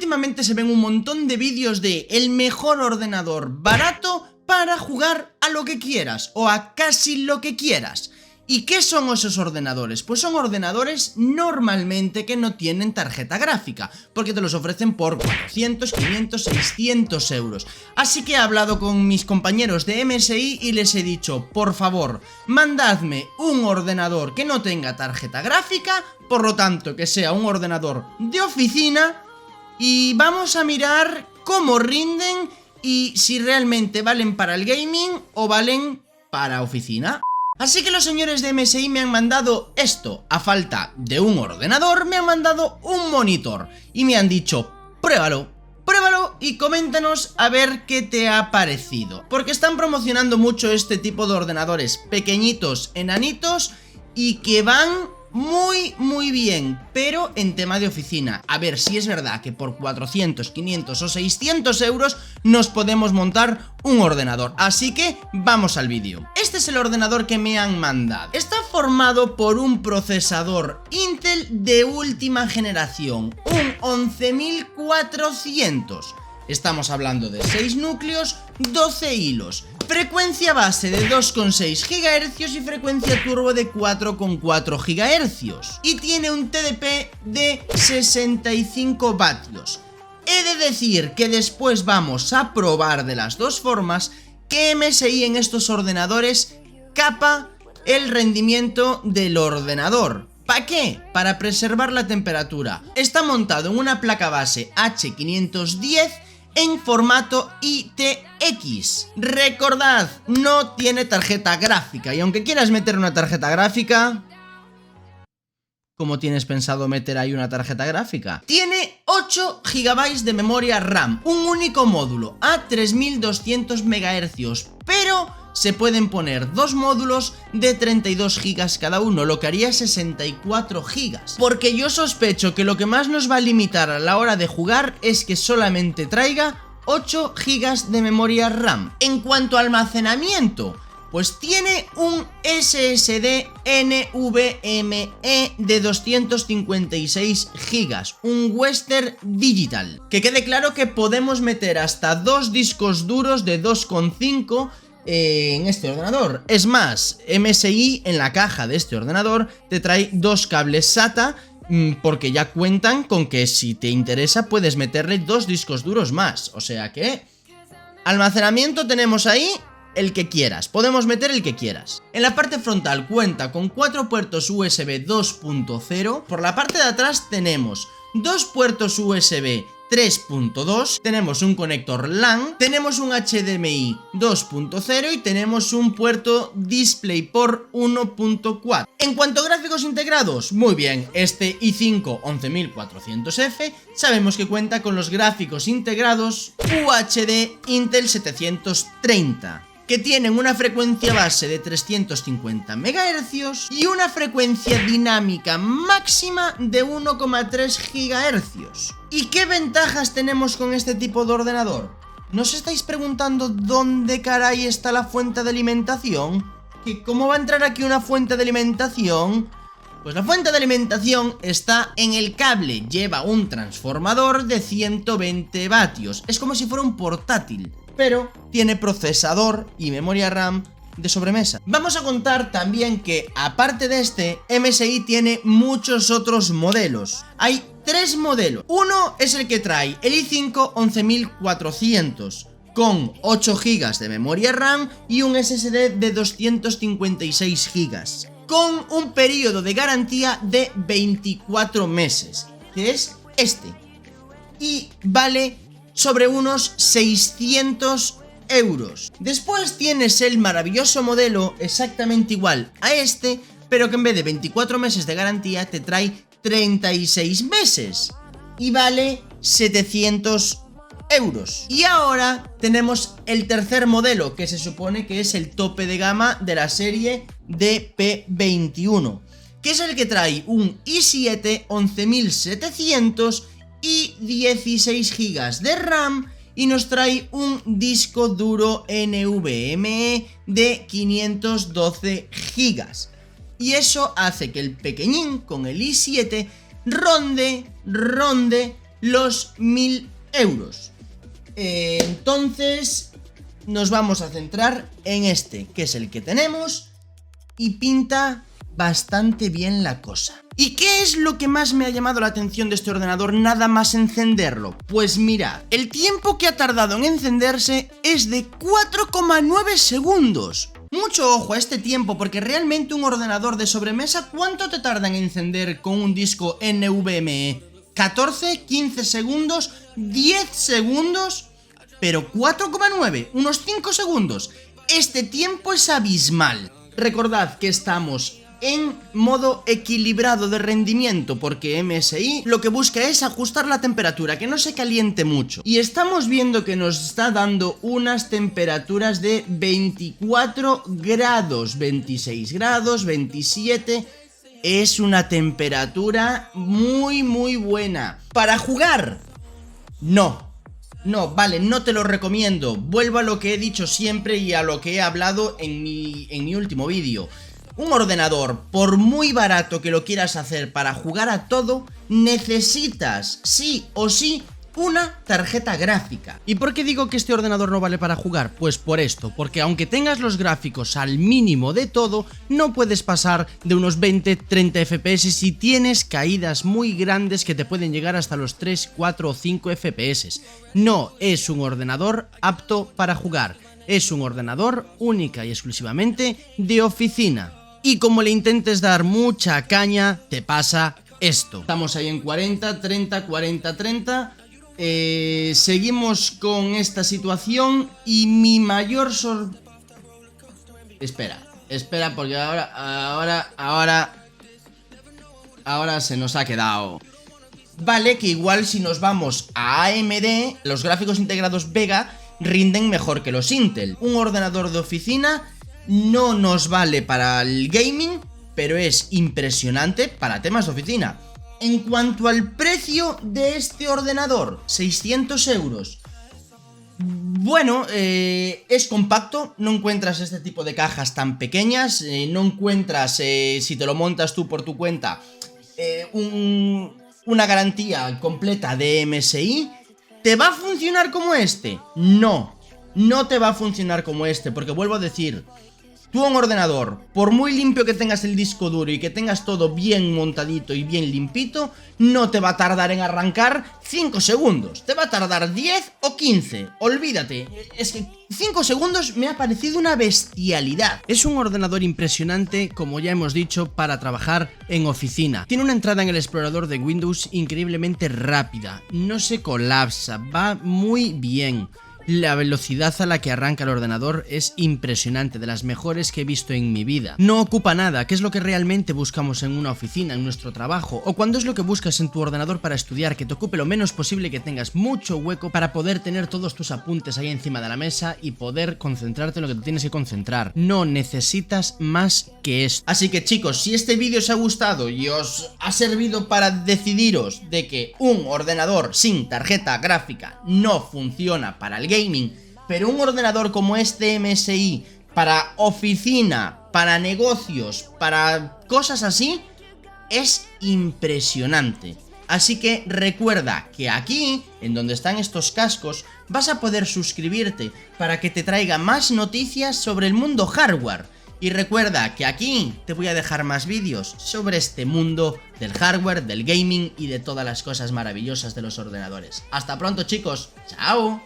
últimamente se ven un montón de vídeos de el mejor ordenador barato para jugar a lo que quieras o a casi lo que quieras. ¿Y qué son esos ordenadores? Pues son ordenadores normalmente que no tienen tarjeta gráfica, porque te los ofrecen por 400, 500, 600 euros. Así que he hablado con mis compañeros de MSI y les he dicho, por favor, mandadme un ordenador que no tenga tarjeta gráfica, por lo tanto que sea un ordenador de oficina, y vamos a mirar cómo rinden y si realmente valen para el gaming o valen para oficina. Así que los señores de MSI me han mandado esto. A falta de un ordenador, me han mandado un monitor y me han dicho, pruébalo y coméntanos a ver qué te ha parecido. Porque están promocionando mucho este tipo de ordenadores pequeñitos, enanitos, y que van muy bien, pero en tema de oficina. A ver si es verdad que por 400, 500 o 600 euros nos podemos montar un ordenador. Así que vamos al vídeo. Este es el ordenador que me han mandado. Está formado por un procesador Intel de última generación, un 11400. Estamos hablando de 6 núcleos, 12 hilos, frecuencia base de 2,6 GHz y frecuencia turbo de 4,4 GHz. Y tiene un TDP de 65 vatios. He de decir que después vamos a probar de las dos formas que MSI en estos ordenadores capa el rendimiento del ordenador. ¿Para qué? Para preservar la temperatura. Está montado en una placa base H510 en formato ITX. Recordad, no tiene tarjeta gráfica, y aunque quieras meter una tarjeta gráfica, ¿cómo tienes pensado meter ahí una tarjeta gráfica? Tiene 8 GB de memoria RAM, un único módulo a 3200 MHz, pero se pueden poner dos módulos de 32 GB cada uno, lo que haría 64 GB. Porque yo sospecho que lo que más nos va a limitar a la hora de jugar es que solamente traiga 8 GB de memoria RAM. En cuanto a almacenamiento, pues tiene un SSD NVMe de 256 GB, un Western Digital. Que quede claro que podemos meter hasta dos discos duros de 2,5 en este ordenador. Es más, MSI en la caja de este ordenador te trae dos cables SATA, porque ya cuentan con que si te interesa puedes meterle dos discos duros más. O sea que almacenamiento tenemos ahí el que quieras, podemos meter el que quieras. En la parte frontal cuenta con 4 puertos USB 2.0. Por la parte de atrás tenemos dos puertos USB 3.2, tenemos un conector LAN, tenemos un HDMI 2.0 y tenemos un puerto DisplayPort 1.4. En cuanto a gráficos integrados, muy bien, este i5 11400F sabemos que cuenta con los gráficos integrados UHD Intel 730, que tienen una frecuencia base de 350 MHz y una frecuencia dinámica máxima de 1,3 GHz. ¿Y qué ventajas tenemos con este tipo de ordenador? ¿Nos estáis preguntando dónde caray está la fuente de alimentación? ¿Que cómo va a entrar aquí una fuente de alimentación? Pues la fuente de alimentación está en el cable, lleva un transformador de 120 vatios, es como si fuera un portátil, pero tiene procesador y memoria RAM de sobremesa. Vamos a contar también que, aparte de este, MSI tiene muchos otros modelos. Hay 3 modelos. Uno es el que trae el i5 11400 con 8 GB de memoria RAM y un SSD de 256 GB, con un periodo de garantía de 24 meses, que es este, y vale sobre unos 600 euros. Después tienes el maravilloso modelo exactamente igual a este, pero que en vez de 24 meses de garantía te trae 36 meses y vale 700 euros. Y ahora tenemos el tercer modelo, que se supone que es el tope de gama de la serie DP21, que es el que trae un i7 11700 y 16 GB de RAM, y nos trae un disco duro NVMe de 512 GB. Y eso hace que el pequeñín con el i7 ronde los 1000 euros. Entonces nos vamos a centrar en este, que es el que tenemos, y pinta bastante bien la cosa. ¿Y qué es lo que más me ha llamado la atención de este ordenador nada más encenderlo? Pues mirad, el tiempo que ha tardado en encenderse es de 4,9 segundos. Mucho ojo a este tiempo, porque realmente un ordenador de sobremesa, ¿cuánto te tarda en encender con un disco NVMe? ¿14? ¿15 segundos? ¿10 segundos? Pero 4,9, unos 5 segundos. Este tiempo es abismal. Recordad que estamos en modo equilibrado de rendimiento, porque MSI lo que busca es ajustar la temperatura, que no se caliente mucho. Y estamos viendo que nos está dando unas temperaturas de 24 grados, 26 grados, 27... Es una temperatura muy buena. ¿Para jugar? No, vale, no te lo recomiendo. Vuelvo a lo que he dicho siempre y a lo que he hablado en mi último vídeo. Un ordenador, por muy barato que lo quieras hacer para jugar a todo, necesitas sí o sí una tarjeta gráfica. ¿Y por qué digo que este ordenador no vale para jugar? Pues por esto, porque aunque tengas los gráficos al mínimo de todo, no puedes pasar de unos 20-30 FPS si tienes caídas muy grandes que te pueden llegar hasta los 3, 4 o 5 FPS. No es un ordenador apto para jugar, es un ordenador única y exclusivamente de oficina. Y como le intentes dar mucha caña, te pasa esto. Estamos ahí en 40, 30, 40, 30... seguimos con esta situación y mi mayor Espera, porque ahora se nos ha quedado. Vale, que igual si nos vamos a AMD, los gráficos integrados Vega rinden mejor que los Intel. Un ordenador de oficina no nos vale para el gaming, pero es impresionante para temas de oficina. En cuanto al precio de este ordenador, 600 euros. Bueno, es compacto, no encuentras este tipo de cajas tan pequeñas, no encuentras, si te lo montas tú por tu cuenta, una garantía completa de MSI. ¿Te va a funcionar como este? No te va a funcionar como este, porque vuelvo a decir, tú un ordenador, por muy limpio que tengas el disco duro y que tengas todo bien montadito y bien limpito, no te va a tardar en arrancar 5 segundos, te va a tardar 10 o 15, olvídate. Es que 5 segundos me ha parecido una bestialidad. Es un ordenador impresionante, como ya hemos dicho, para trabajar en oficina. Tiene una entrada en el explorador de Windows increíblemente rápida, no se colapsa, va muy bien. La velocidad a la que arranca el ordenador es impresionante, de las mejores que he visto en mi vida. No ocupa nada, que es lo que realmente buscamos en una oficina, en nuestro trabajo, o cuando es lo que buscas en tu ordenador para estudiar, que te ocupe lo menos posible, que tengas mucho hueco para poder tener todos tus apuntes ahí encima de la mesa y poder concentrarte en lo que te tienes que concentrar. No necesitas más que esto. Así que chicos, si este vídeo os ha gustado y os ha servido para decidiros de que un ordenador sin tarjeta gráfica no funciona para el gaming, pero un ordenador como este MSI para oficina, para negocios, para cosas así, es impresionante. Así que recuerda que aquí, en donde están estos cascos, vas a poder suscribirte para que te traiga más noticias sobre el mundo hardware. Y recuerda que aquí te voy a dejar más vídeos sobre este mundo del hardware, del gaming y de todas las cosas maravillosas de los ordenadores. Hasta pronto chicos, chao.